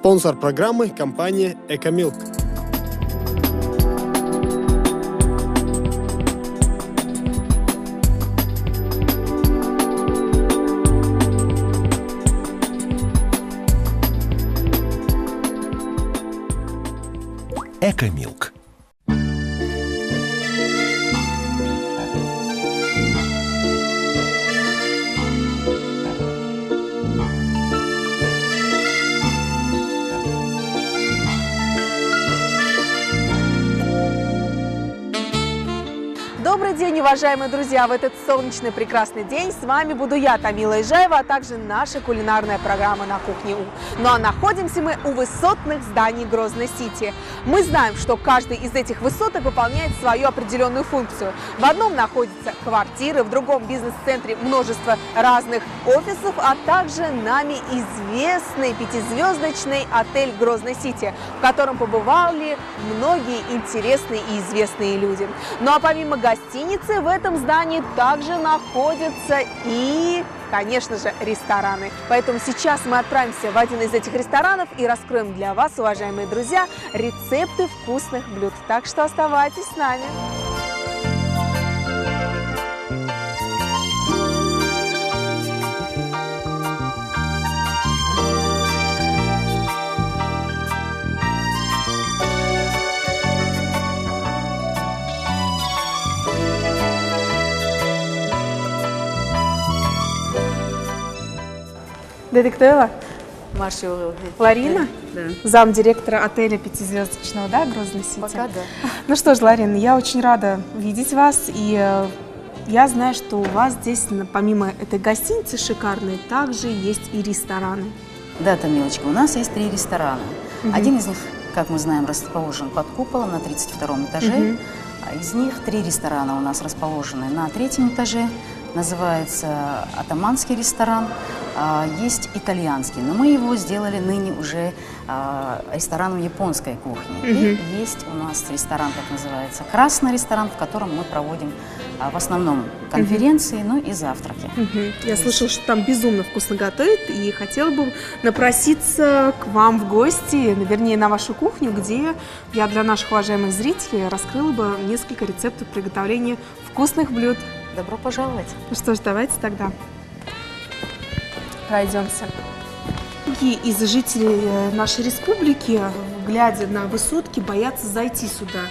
Спонсор программы – компания «Экомилк». Экомилк. Добрый день, уважаемые друзья! В этот солнечный прекрасный день с вами буду я, Тамила Ижаева, а также наша кулинарная программа «На кухне У». Ну а находимся мы у высотных зданий Грозный-Сити. Мы знаем, что каждый из этих высоток выполняет свою определенную функцию. В одном находятся квартиры, в другом бизнес-центре множество разных офисов, а также нами известный пятизвездочный отель Грозный-Сити, в котором побывали многие интересные и известные люди. Ну а помимо гостиницы в этом здании также находятся и, конечно же, рестораны. Поэтому сейчас мы отправимся в один из этих ресторанов и раскроем для вас, уважаемые друзья, рецепты вкусных блюд. Так что оставайтесь с нами. Детектива? Маша. Ларина? Да. Замдиректора отеля пятизвездочного, да, Грозный-Сити? Пока да. Ну что ж, Ларина, я очень рада видеть вас, и я знаю, что у вас здесь, помимо этой гостиницы шикарной, также есть и рестораны. Да, Тамилочка, у нас есть 3 ресторана. Один из них, как мы знаем, расположен под куполом на 32-м этаже. Из них 3 ресторана у нас расположены на 3-м этаже. Называется атаманский ресторан, есть итальянский, но мы его сделали ныне уже рестораном японской кухни. И есть у нас ресторан, как называется, красный ресторан, в котором мы проводим в основном конференции, ну и завтраки. Я слышала, что там безумно вкусно готовят, и хотела бы напроситься к вам в гости, вернее, на вашу кухню, где я для наших уважаемых зрителей раскрыла бы несколько рецептов приготовления вкусных блюд. Добро пожаловать! Ну что ж, давайте тогда пройдемся. Многие из жителей нашей республики, глядя на высотки, боятся зайти сюда.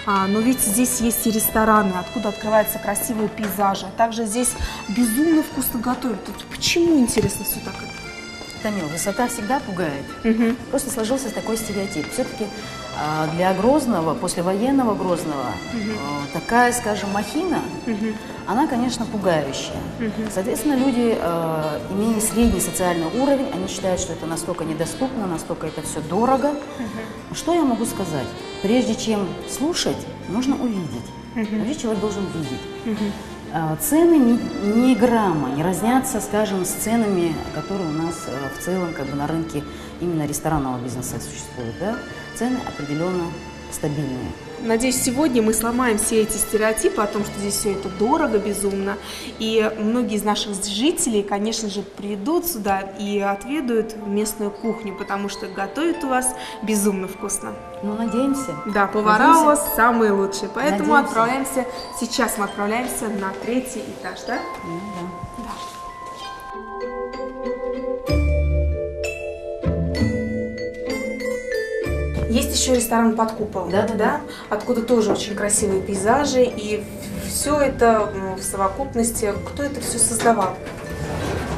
Но ведь здесь есть и рестораны, откуда открываются красивые пейзажи. А также здесь безумно вкусно готовят. Почему, интересно, все так? Тамил, высота всегда пугает. Просто сложился такой стереотип. Все-таки для Грозного, послевоенного Грозного, такая, скажем, махина, она, конечно, пугающая. Соответственно, люди, имея средний социальный уровень, они считают, что это настолько недоступно, настолько это все дорого. Что я могу сказать? Прежде чем слушать, нужно увидеть. Вообще человек должен видеть. Цены ни грамма не разнятся, скажем, с ценами, которые у нас в целом как бы на рынке именно ресторанного бизнеса существуют. Да? Цены определенно стабильные. Надеюсь, сегодня мы сломаем все эти стереотипы о том, что здесь все это дорого, безумно. И многие из наших жителей, конечно же, придут сюда и отведают местную кухню, потому что готовят у вас безумно вкусно. Ну, надеемся. Да, повара у вас самые лучшие. Поэтому Надеемся. сейчас мы отправляемся на 3-й этаж, да? Да. Да. Есть еще ресторан под куполом, Да. Откуда тоже очень красивые пейзажи, и все это в совокупности. Кто это все создавал?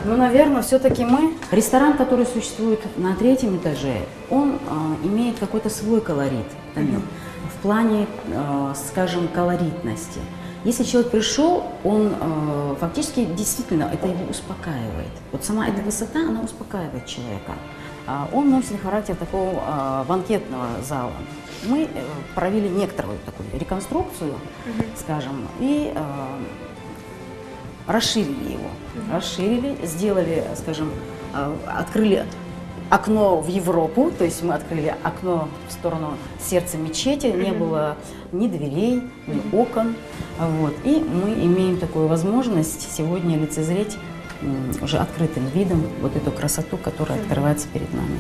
Ну, наверное, все-таки мы. Ресторан, который существует на 3-м этаже, он имеет какой-то свой колорит, Тамил, в плане, скажем, колоритности. Если человек пришел, он фактически действительно это его успокаивает. Вот сама эта высота, она успокаивает человека. Он носит характер такого банкетного зала. Мы провели некоторую такую реконструкцию, скажем, и расширили его. Расширили, сделали, скажем, открыли окно в Европу, то есть мы открыли окно в сторону сердца мечети, не было ни дверей, ни окон. Вот. И мы имеем такую возможность сегодня лицезреть уже открытым видом вот эту красоту, которая открывается перед нами.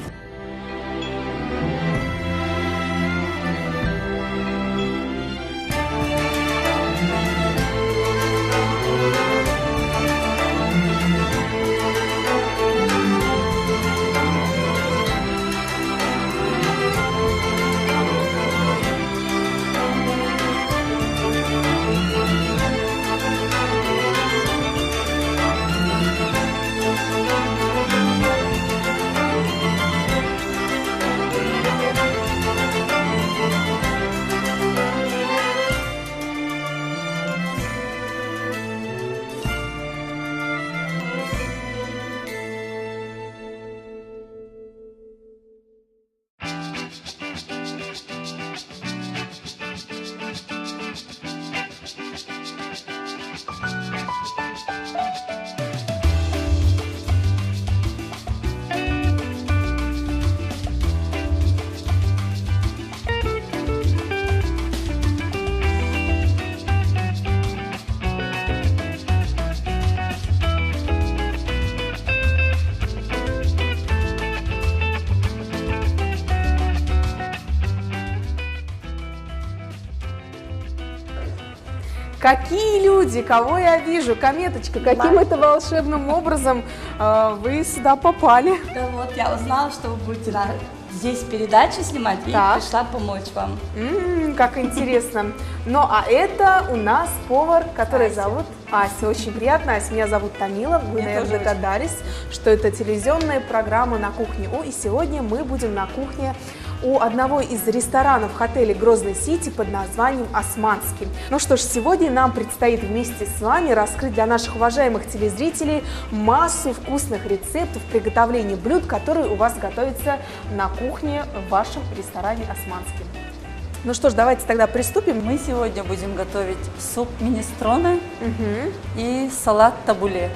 Какие люди, кого я вижу? Кометочка, каким это волшебным образом вы сюда попали? Да вот, я узнала, что вы будете здесь передачу снимать, и Так. пришла помочь вам. Как интересно. Ну, а это у нас повар, который Ася. зовут Ася. Очень приятно, Ася. Меня зовут Тамила. Вы, Мне наверное, тоже догадались, что это телевизионная программа «На кухне У». И сегодня мы будем на кухне у одного из ресторанов отеля Грозный Сити под названием «Османский». Ну что ж, сегодня нам предстоит вместе с вами раскрыть для наших уважаемых телезрителей массу вкусных рецептов приготовления блюд, которые у вас готовятся на кухне в вашем ресторане «Османский». Ну что ж, давайте тогда приступим. Мы сегодня будем готовить суп минестроне и салат табуле.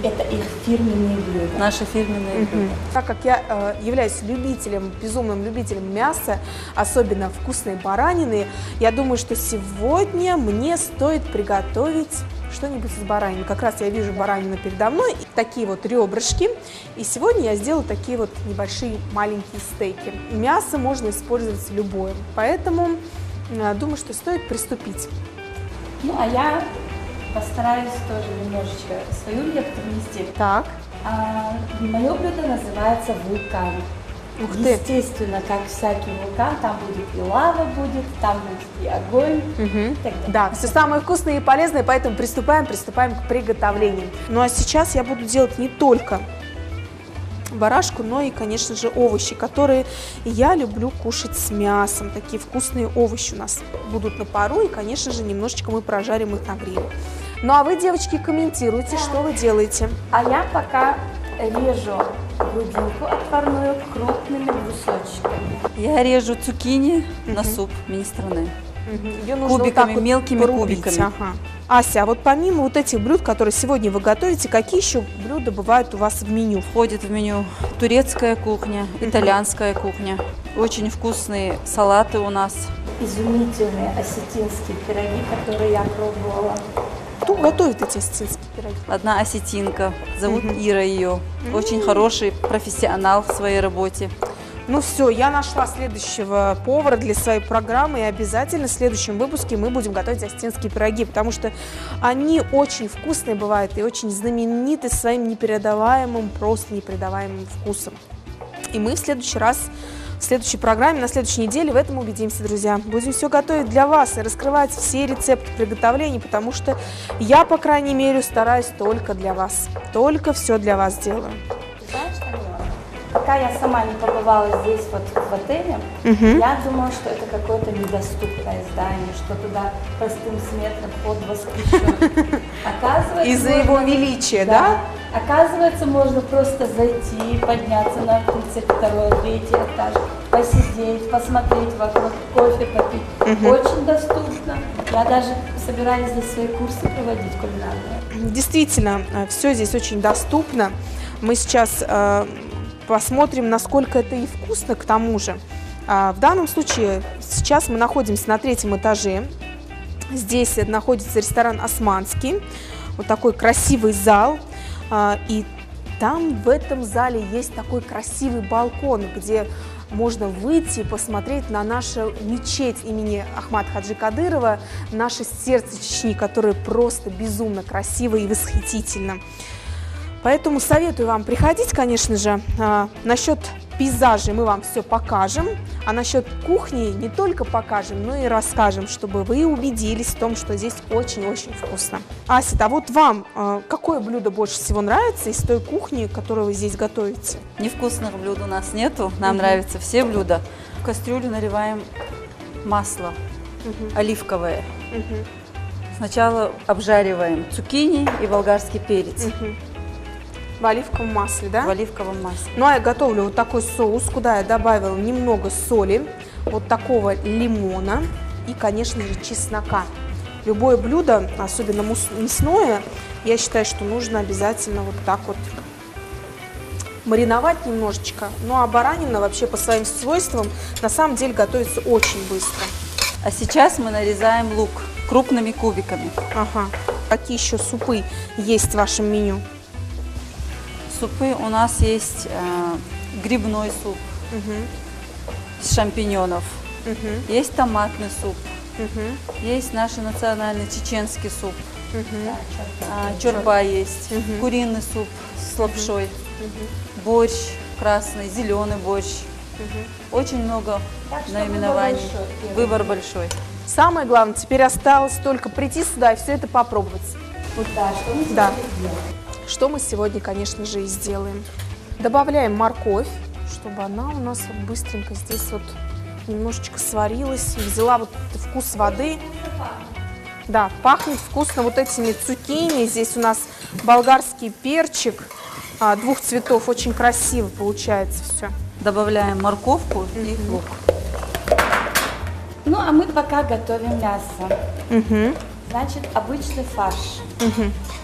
Это их фирменные блюда. Наши фирменные блюда. Так как я являюсь любителем, безумным любителем мяса, особенно вкусной баранины, я думаю, что сегодня мне стоит приготовить что-нибудь из баранины. Как раз я вижу баранину передо мной, и такие вот ребрышки. И сегодня я сделаю такие вот небольшие маленькие стейки. Мясо можно использовать любое, поэтому думаю, что стоит приступить. Ну, а я постараюсь тоже немножечко свою лепту внести. Так. Мое блюдо называется вулкан. Ух ты. Естественно, как всякий вулкан, там будет и лава будет, там будет и огонь. И так далее. Да, все самое вкусное и полезное, поэтому приступаем к приготовлению. Ну а сейчас я буду делать не только барашку, но и, конечно же, овощи, которые я люблю кушать с мясом. Такие вкусные овощи у нас будут на пару, и, конечно же, немножечко мы прожарим их на гриле. Ну а вы, девочки, комментируйте, что вы делаете. А я пока режу грудинку отварную крупными брусочками. Я режу цукини на суп минестроне. Ее нужно Кубиками, вот так вот мелкими порубить. кубиками. Ага. Ася, а вот помимо вот этих блюд, которые сегодня вы готовите, какие еще блюда бывают у вас в меню? Входит в меню турецкая кухня, итальянская кухня. Очень вкусные салаты у нас. Изумительные осетинские пироги, которые я пробовала. Кто готовит эти осетинские пироги? Одна осетинка, зовут Ира ее. Очень хороший профессионал в своей работе. Ну все, я нашла следующего повара для своей программы, и обязательно в следующем выпуске мы будем готовить осетинские пироги, потому что они очень вкусные бывают и очень знамениты своим непередаваемым, просто непередаваемым вкусом. И мы в следующий раз, в следующей программе, на следующей неделе в этом убедимся, друзья. Будем все готовить для вас и раскрывать все рецепты приготовления, потому что я, по крайней мере, стараюсь только для вас. Только все для вас делаю. Знаешь, Тамила, пока я сама не побывала здесь, вот в отеле, я думала, что это какое-то недоступное здание, что туда простым смертным вход воспрещен. Оказывается, Из-за его величия, да? Оказывается, можно просто зайти, подняться на 32-й, 3-й этаж, посидеть, посмотреть вокруг, кофе попить. Очень доступно. Я даже собираюсь здесь свои курсы проводить кулинарные. Действительно, все здесь очень доступно. Мы сейчас посмотрим, насколько это и вкусно, к тому же. В данном случае сейчас мы находимся на 3-м этаже. Здесь находится ресторан «Османский». Вот такой красивый зал. И там в этом зале есть такой красивый балкон, где можно выйти и посмотреть на нашу мечеть имени Ахмада Хаджи Кадырова, наше сердце Чечни, которое просто безумно красиво и восхитительно. Поэтому советую вам приходить, конечно же. Насчет пейзажей мы вам все покажем, а насчет кухни не только покажем, но и расскажем, чтобы вы убедились в том, что здесь очень-очень вкусно. Ася, а вот вам какое блюдо больше всего нравится из той кухни, которую вы здесь готовите? Невкусных блюд у нас нету, нам нравятся все блюда. В кастрюлю наливаем масло оливковое. Сначала обжариваем цукини и болгарский перец. В оливковом масле, да? В оливковом масле. Ну, а я готовлю вот такой соус, куда я добавила немного соли, вот такого лимона и, конечно же, чеснока. Любое блюдо, особенно мясное, я считаю, что нужно обязательно вот так вот мариновать немножечко. Ну, а баранина вообще по своим свойствам на самом деле готовится очень быстро. А сейчас мы нарезаем лук крупными кубиками. Ага. Какие еще супы есть в вашем меню? Супы у нас есть грибной суп из шампиньонов, есть томатный суп, Есть наш национальный чеченский суп. Да, Чорба есть, куриный суп с лапшой, борщ красный, зеленый борщ. Очень много Так что наименований. Выбор большой. Самое главное, теперь осталось только прийти сюда и все это попробовать. Да, что мы Да. сегодня делаем? Что мы сегодня, конечно же, и сделаем. Добавляем морковь, чтобы она у нас вот быстренько здесь вот немножечко сварилась и взяла вот вкус воды. Да, пахнет вкусно вот этими цукини. Здесь у нас болгарский перчик двух цветов. Очень красиво получается все. Добавляем морковку и лук. Ну, а мы пока готовим мясо. Значит, обычный фарш.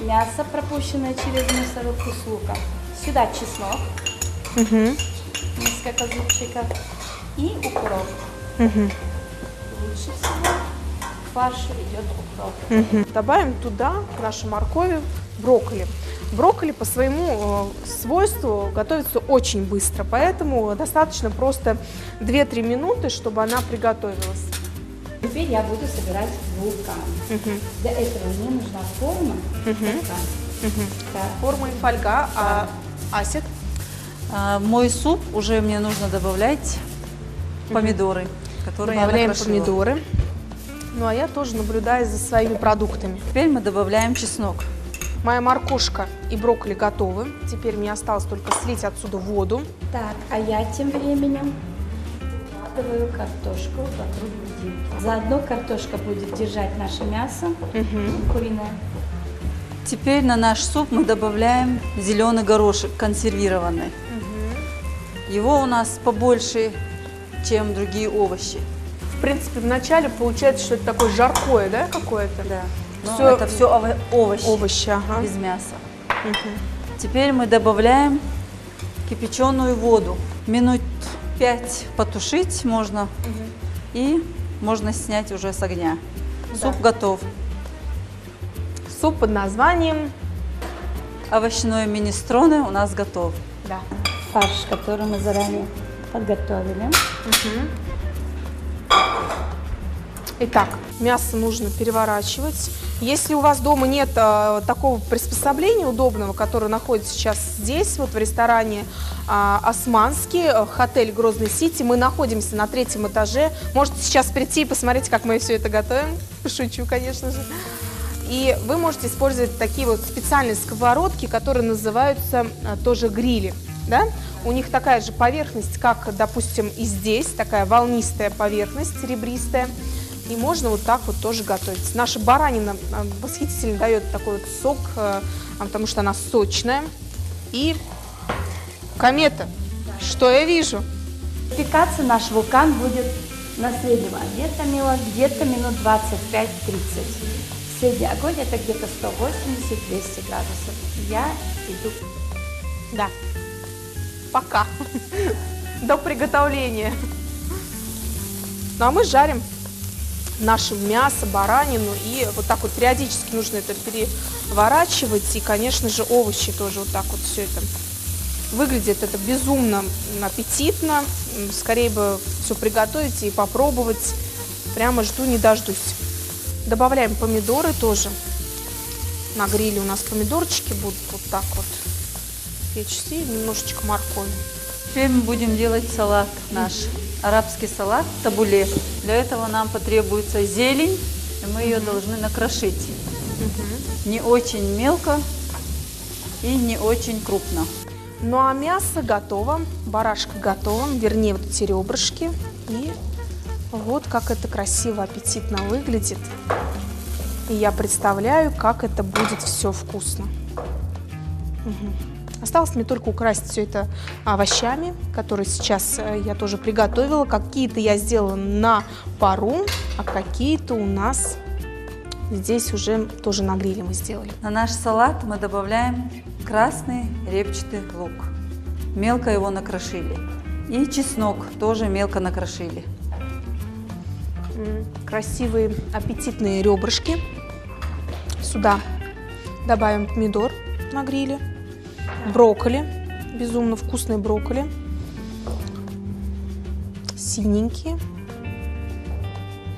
Мясо, пропущенное через мясорубку с луком. Сюда чеснок. Несколько зубчиков. И укроп. Лучше всего к фаршу идет укроп. Добавим туда, к нашей моркови, брокколи. Брокколи по своему свойству готовится очень быстро, поэтому достаточно просто 2-3 минуты, чтобы она приготовилась. Теперь я буду собирать вулкан. Для этого мне нужна форма. Да. Форма и фольга, Асик? Мой суп уже мне нужно добавлять помидоры, которые я Добавляем накрошила. помидоры. Ну, а я тоже наблюдаю за своими продуктами. Теперь мы добавляем чеснок. Моя моркошка и брокколи готовы. Теперь мне осталось только слить отсюда воду. Так, а я тем временем укладываю картошку вокруг грудинки. Заодно картошка будет держать наше мясо куриное. Теперь на наш суп мы добавляем зеленый горошек консервированный. Его у нас побольше, чем другие овощи. В принципе, вначале получается, что это такое жаркое, да, какое-то? Да. Но Всё- это все овощи, Овощи, ага. без мяса. Теперь мы добавляем кипяченую воду. Минут 5 потушить можно и можно снять уже с огня. Суп готов. Суп под названием... Овощной минестроне у нас готов. Да. Фарш, который мы заранее подготовили. Итак, мясо нужно переворачивать. Если у вас дома нет такого приспособления удобного, которое находится сейчас здесь, вот в ресторане «Османский», отель «Грозный Сити», мы находимся на 3-м этаже. Можете сейчас прийти и посмотреть, как мы все это готовим. Шучу, конечно же. И вы можете использовать такие вот специальные сковородки, которые называются тоже грили. Да? У них такая же поверхность, как, допустим, и здесь, такая волнистая поверхность, ребристая. И можно вот так вот тоже готовить. Наша баранина восхитительно дает такой вот сок, потому что она сочная. И комета, что я вижу? Пекаться наш вулкан будет на среднем огне, Тамила, где-то минут 25-30. Средний огонь это где-то 180-200 градусов. Я иду. Да. Пока. До приготовления. Ну а мы жарим наше мясо, баранину. И вот так вот периодически нужно это переворачивать. И, конечно же, овощи тоже вот так вот все это. Выглядит это безумно аппетитно. Скорее бы все приготовить и попробовать. Прямо жду, не дождусь. Добавляем помидоры тоже. На гриле у нас помидорчики будут вот так вот печься. И немножечко моркови. Теперь мы будем делать салат наш. Арабский салат табуле. Для этого нам потребуется зелень, и мы ее должны накрошить. Не очень мелко и не очень крупно. Ну а мясо готово, барашка готова, вернее вот эти ребрышки. И вот как это красиво, аппетитно выглядит. И я представляю, как это будет все вкусно. Осталось мне только украсить все это овощами, которые сейчас я тоже приготовила. Какие-то я сделала на пару, а какие-то у нас здесь уже тоже на гриле мы сделали. На наш салат мы добавляем красный репчатый лук. Мелко его накрошили. И чеснок тоже мелко накрошили. Красивые аппетитные ребрышки. Сюда добавим помидор на гриле. Брокколи, безумно вкусные брокколи, синенькие,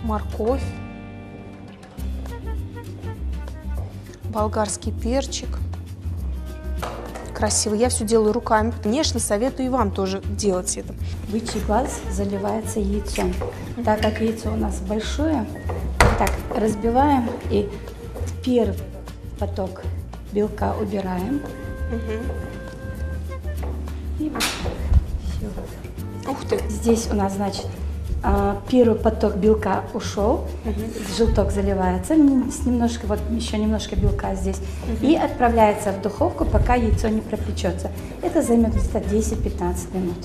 морковь, болгарский перчик. Красиво. Я все делаю руками. Конечно, советую и вам тоже делать это. Бычий глаз заливается яйцом. Так как яйцо у нас большое, вот так разбиваем и первый поток белка убираем. И вот так. Все. Ух ты! Здесь у нас, значит, первый поток белка ушел, желток заливается, с немножко, вот еще немножко белка здесь, и отправляется в духовку, пока яйцо не пропечется. Это займет где-то 10-15 минут.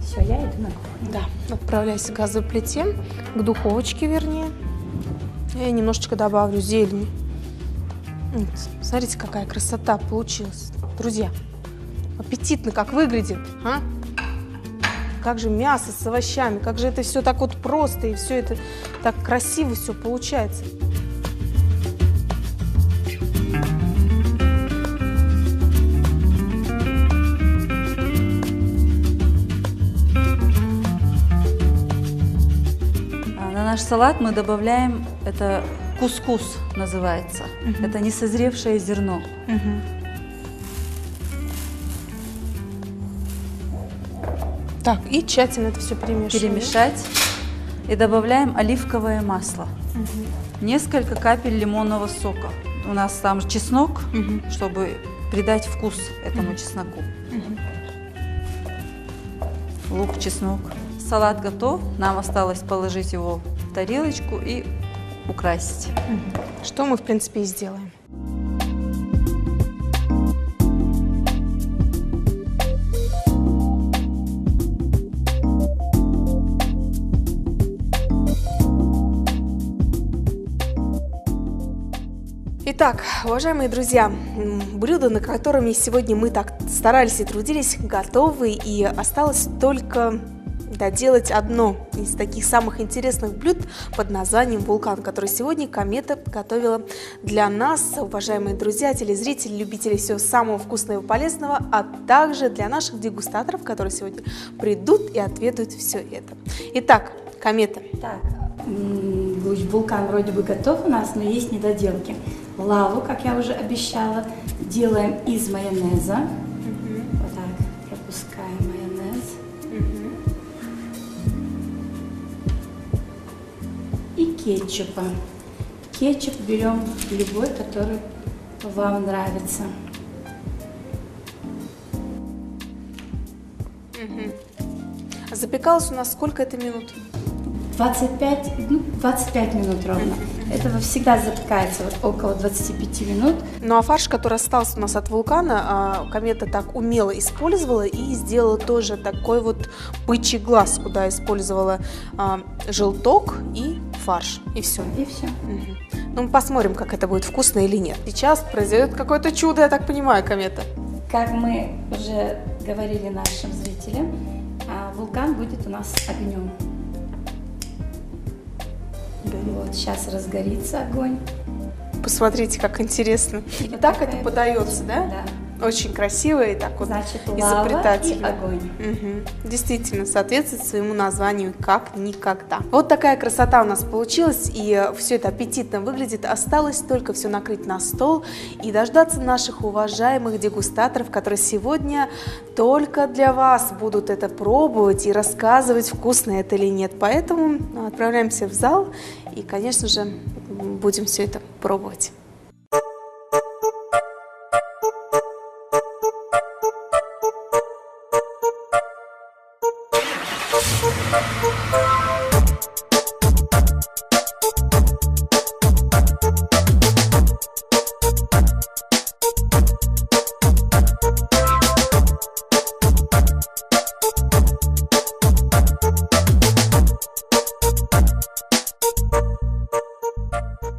Все, я иду на кухню. Да, отправляйся к газовой плите, к духовочке, вернее. Я немножечко добавлю зелени. Вот, смотрите, какая красота получилась. Друзья, аппетитно как выглядит, а? Как же мясо с овощами, как же это все так вот просто, и все это так красиво все получается. На наш салат мы добавляем, это кускус называется, это несозревшее зерно. Так, и тщательно это все Перемешать. И добавляем оливковое масло. Несколько капель лимонного сока. У нас там чеснок, чтобы придать вкус этому чесноку. Лук, чеснок. Салат готов. Нам осталось положить его в тарелочку и украсить. Что мы, в принципе, и сделаем. Итак, уважаемые друзья, блюдо, на котором сегодня мы так старались и трудились, готовы, и осталось только доделать одно из таких самых интересных блюд под названием вулкан, который сегодня Комета готовила для нас, уважаемые друзья, телезрители, любители всего самого вкусного и полезного, а также для наших дегустаторов, которые сегодня придут и отведают все это. Итак, Комета. Так, вулкан вроде бы готов у нас, но есть недоделки. Лаву, как я уже обещала, делаем из майонеза. Вот так, пропускаем майонез. И кетчупа. Кетчуп берем любой, который вам нравится. Запекалось у нас сколько это минут? 25 минут ровно. Это всегда запекается вот около 25 минут. Ну а фарш, который остался у нас от вулкана, Комета так умело использовала и сделала тоже такой вот бычий глаз, куда использовала желток и фарш. И все. И все. Ну мы посмотрим, как это будет вкусно или нет. Сейчас произойдет какое-то чудо, я так понимаю, Комета. Как мы уже говорили нашим зрителям, вулкан будет у нас огнем. Вот, сейчас разгорится огонь. Посмотрите, как интересно. И так это подается, да? Да. Очень красиво и так вот, значит, изобретательно. лава и огонь. Действительно, соответствует своему названию как никогда. Вот такая красота у нас получилась, и все это аппетитно выглядит. Осталось только все накрыть на стол и дождаться наших уважаемых дегустаторов, которые сегодня только для вас будут это пробовать и рассказывать, вкусно это или нет. Поэтому отправляемся в зал и, конечно же, будем все это пробовать.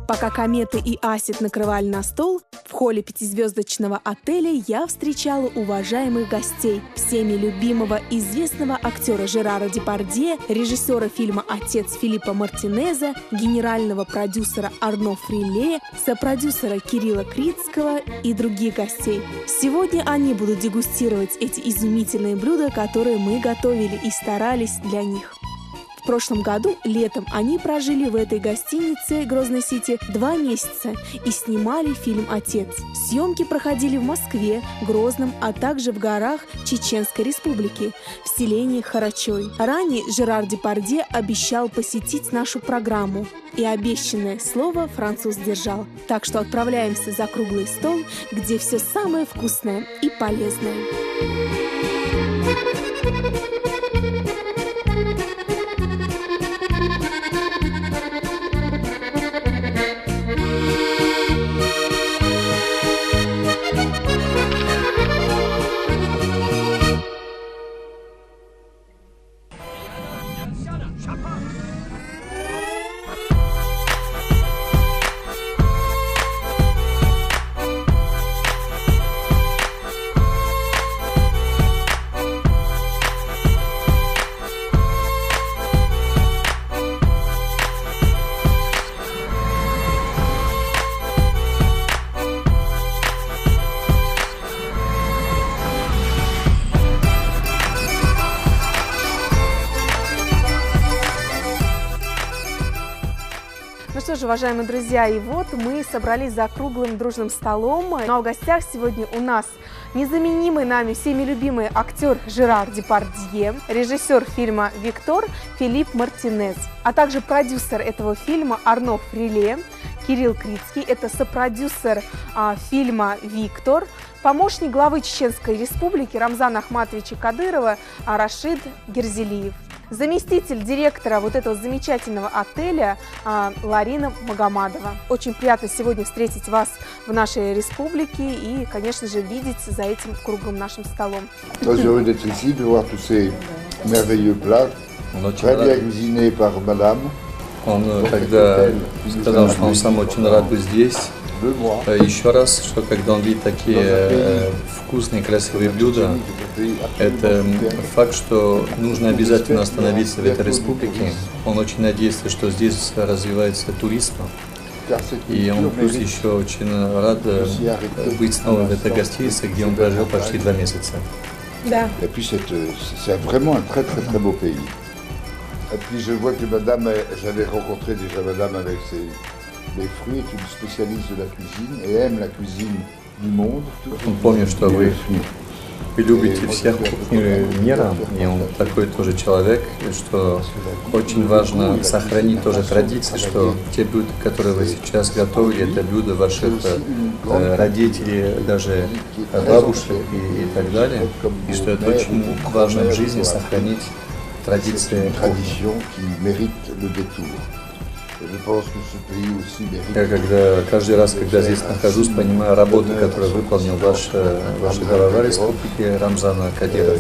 Пока Комета и Асид накрывали на стол, в холле пятизвездочного отеля я встречала уважаемых гостей, всеми любимого известного актера Жерара Депардье, режиссера фильма «Отец» Филиппа Мартинеза, генерального продюсера Арно Фриле, сопродюсера Кирилла Крицкого и других гостей. Сегодня они будут дегустировать эти изумительные блюда, которые мы готовили и старались для них. В прошлом году, летом, они прожили в этой гостинице Грозной-Сити 2 месяца и снимали фильм «Отец». Съемки проходили в Москве, Грозном, а также в горах Чеченской Республики, в селении Харачой. Ранее Жерар Депардье обещал посетить нашу программу. И обещанное слово француз держал. Так что отправляемся за круглый стол, где все самое вкусное и полезное. Ну что ж, уважаемые друзья, и вот мы собрались за круглым дружным столом. Ну а в гостях сегодня у нас незаменимый нами всеми любимый актер Жерар Депардье, режиссер фильма «Виктор» Филипп Мартинез, а также продюсер этого фильма Арно Фриле, Кирилл Крицкий, это сопродюсер фильма «Виктор», помощник главы Чеченской Республики Рамзана Ахматовича Кадырова Рашид Герзелиев, заместитель директора вот этого замечательного отеля Ларина Магомадова. Очень приятно сегодня встретить вас в нашей республике и, конечно же, видеть за этим круглым нашим столом. Très heureux d'être ici, de voir tous ces merveilleux plats, très bien cuisinés par madame. Он когда сказал, что он сам очень рад быть здесь, еще раз, что когда он видит такие вкусные, красивые блюда, это факт, что нужно обязательно остановиться в этой республике. Он очень надеется, что здесь развивается туризм. И он плюс еще очень рад быть снова в этой гостинице, где он прожил почти 2 месяца. Да. Et puis c'est vraiment un très très très beau pays. Et puis je vois que madame, j'avais rencontré déjà madame avec les fruits, est une spécialiste de la cuisine et aime la cuisine du monde. Он помнит, что вы любите всех кухню мира, и он такой тоже человек, что очень важно сохранить тоже традиции, что те блюда, которые вы сейчас готовили, это блюда ваших родителей, даже бабушек и так далее, и что это очень важно в жизни сохранить традиции кухни. Я каждый раз, когда здесь нахожусь, понимаю работу, которую выполнил ваша глава республики Рамзана Кадиров,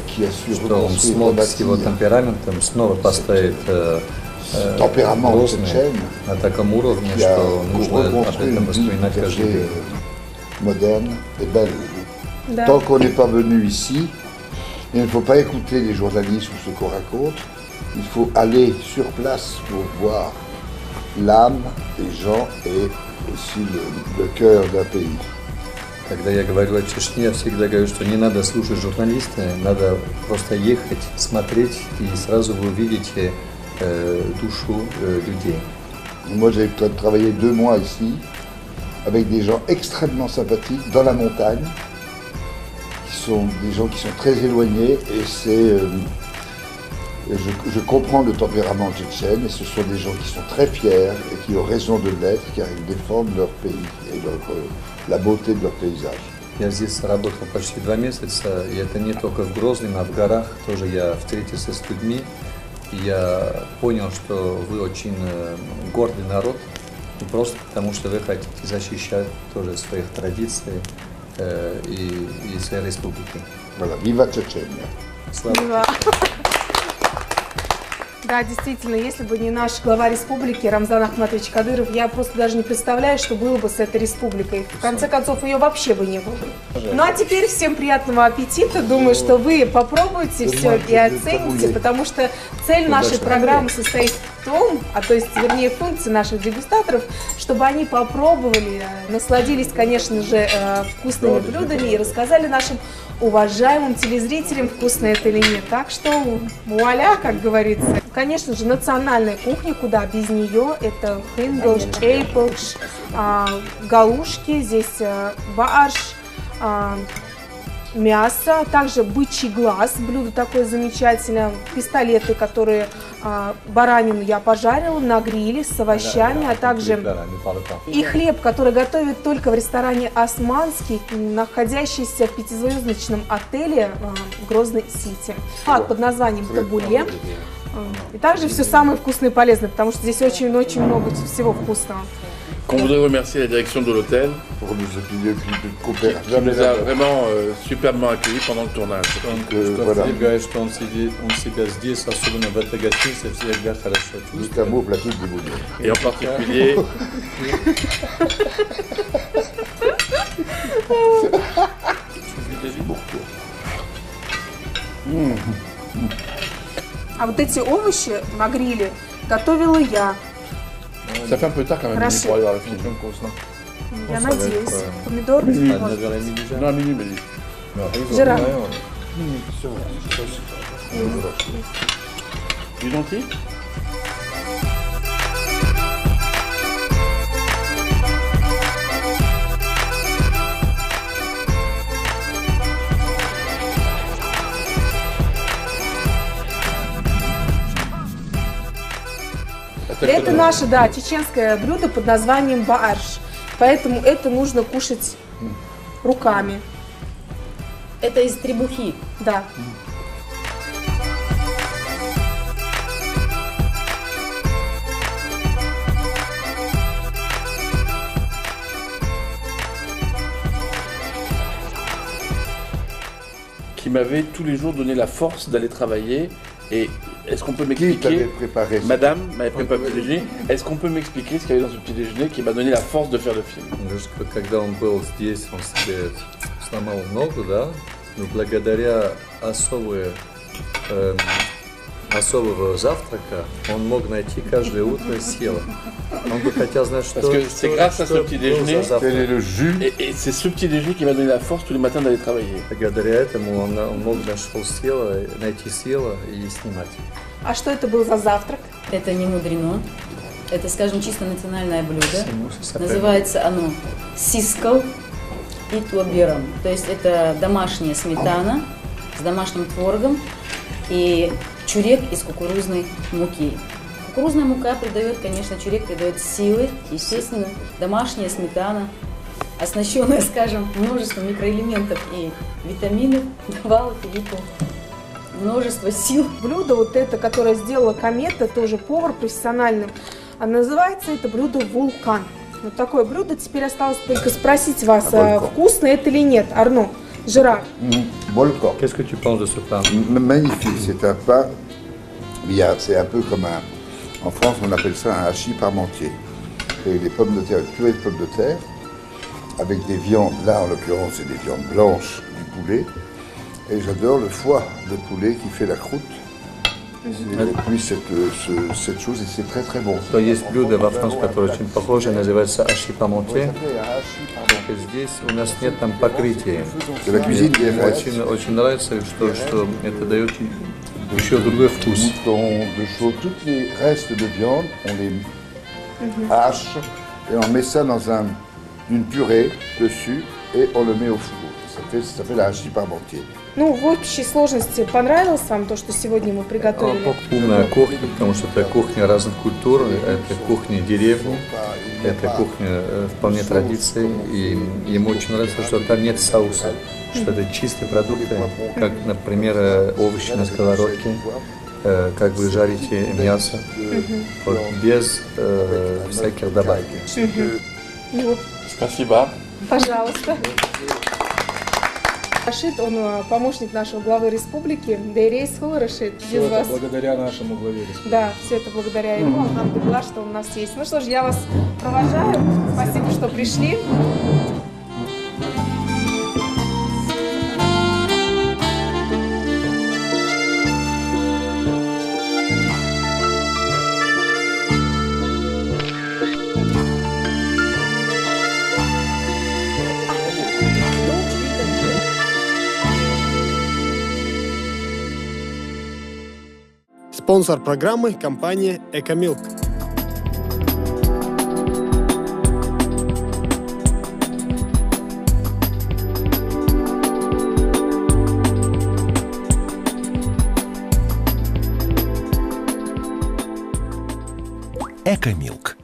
что он смог с его темпераментом снова поставить Грозный на таком уровне, что нужно об этом воспринимать каждый день. Tant qu'on n'est pas venu ici, il ne faut pas écouter les journalistes ou ce qu'on raconte, il faut aller sur place pour voir l'âme des gens et aussi le cœur d'un pays. Когда я говорю о Чечне, я всегда говорю, что не надо слушать журналисты, надо просто ехать, смотреть, и сразу вы увидите душу людей. Moi, j'ai travaillé 2 mois ici avec des gens extrêmement sympathiques dans la montagne, qui sont des gens qui sont très éloignés, et je comprends le tempérament tchétchène, et ce sont des gens qui sont très fiers et qui ont raison de l'être, car ils défendent leur pays et la beauté de leur paysage. Я здесь работал почти 2 месяца, и это не только в Грозном, а в горах тоже я встретился с людьми, и я понял, что вы очень гордый народ, не просто потому, что вы хотите защищать тоже своих традиций и своей республики. Voilà, viva Tchétchène. Слава. Да, действительно, если бы не наш глава республики Рамзан Ахматович Кадыров, я просто даже не представляю, что было бы с этой республикой. В конце концов, ее вообще бы не было. Ну а теперь всем приятного аппетита. Думаю, что вы попробуете все и оцените, потому что цель нашей программы состоит в том, то есть, вернее, функция наших дегустаторов, чтобы они попробовали, насладились, конечно же, вкусными блюдами и рассказали нашим уважаемым телезрителям, вкусно это или нет. Так что вуаля, как говорится. Конечно же, национальная кухня, куда без нее. Это хиндош, эйпокш, галушки, здесь баарш, мясо, также бычий глаз, блюдо такое замечательное, пистолеты, которые баранину я пожарила на гриле с овощами, а также и хлеб, который готовят только в ресторане «Османский», находящийся в пятизвездочном отеле в Грозной Сити. Под названием табуле. И также все самое вкусное и полезное, потому что здесь очень-очень много всего вкусного. On voudrait remercier la direction de l'hôtel Pour nous appuyer, qui nous a vraiment superbement accueillis pendant le tournage. Voilà. Что он себя здесь, особенно в этой гостинице, всегда хорошо чувствует. Juste un mot platique du Bouddha. Et en particulier, А вот эти овощи на гриле готовила я. ça fait un peu tard quand même Хорошо. pour aller voir le film. Я надеюсь. Помидор. À 9h30 déjà. Non, à minuit, mais Жира. du dentier. Это наше, да, чеченское блюдо под названием баарш. Поэтому это нужно кушать руками. Это из требухи. Да. Qui m'avait tous les jours donné la force d'aller travailler. Et est-ce qu'on peut Qui m'expliquer, t'avait préparé ça? Madame m'avait préparé le petit déjeuner, est-ce qu'on peut m'expliquer ce qu'il y avait dans ce petit déjeuner qui m'a donné la force de faire le film? Когда он был здесь, он себе сломал ногу, да, но благодаря особого завтрака он мог найти каждое утро силы. Он бы хотел знать, что... Parce que c'est grâce à ce petit déjeuner, Quel est le jus? et c'est ce petit déjeuner qui m'a donné la force tous les matins d'aller travailler. Благодаря этому он мог найти силы и снимать. А что это был за завтрак? Это не мудрено. Это, скажем, чисто национальное блюдо. Называется оно сискал и туабером. То есть это домашняя сметана с домашним творогом и чурек из кукурузной муки. Кукурузная мука придает, конечно, чурек придает силы. Естественно, домашняя сметана, оснащенная, скажем, множеством микроэлементов и витаминов, давала Филиппу множество сил. Блюдо вот это, которое сделала Комета, тоже повар профессиональный, а называется это блюдо вулкан. Вот такое блюдо. Теперь осталось только спросить вас, вкусно это или нет. Арно, Жерар. Volcan. Qu'est-ce que tu penses de ce pain? Magnifique, c'est un pain. C'est un peu comme un. En France, on appelle ça un hachis parmentier. Et des pommes de terre, une purée de pommes de terre, avec des viandes. Là, en l'occurrence, c'est des viandes blanches du poulet. Et j'adore le foie de poulet qui fait la croûte. Et puis cette chose, et c'est très très bon. То есть блюдо во Франции, которое очень похоже, называется аши пармentier. Здесь у нас нет там покрытия. C'est la cuisine des restes. Очень нравится, что это дает еще другой вкус. Moutons, de chaux, tous les restes de viande, on les hache et on met ça dans une purée dessus et on le met au four. Ça fait la hachis parmentier. Ну, в общей сложности понравилось вам то, что сегодня мы приготовили? Умная кухня, потому что это кухня разных культур, это кухня деревни, это кухня вполне традиции, и ему очень нравится, что там нет соуса, что это чистые продукты, как, например, овощи на сковородке, как вы жарите мясо, вот, без всяких добавок. Спасибо. Пожалуйста. Рашид, он помощник нашего главы республики. Дейрейс Ху, Рашид, без вас. Благодаря нашему главе республики. Да, все это благодаря ему. Алхамдулилlah, что он у нас есть. Ну что ж, я вас провожаю. Спасибо, что пришли. Спонсор программы – компания «Экомилк». Экомилк.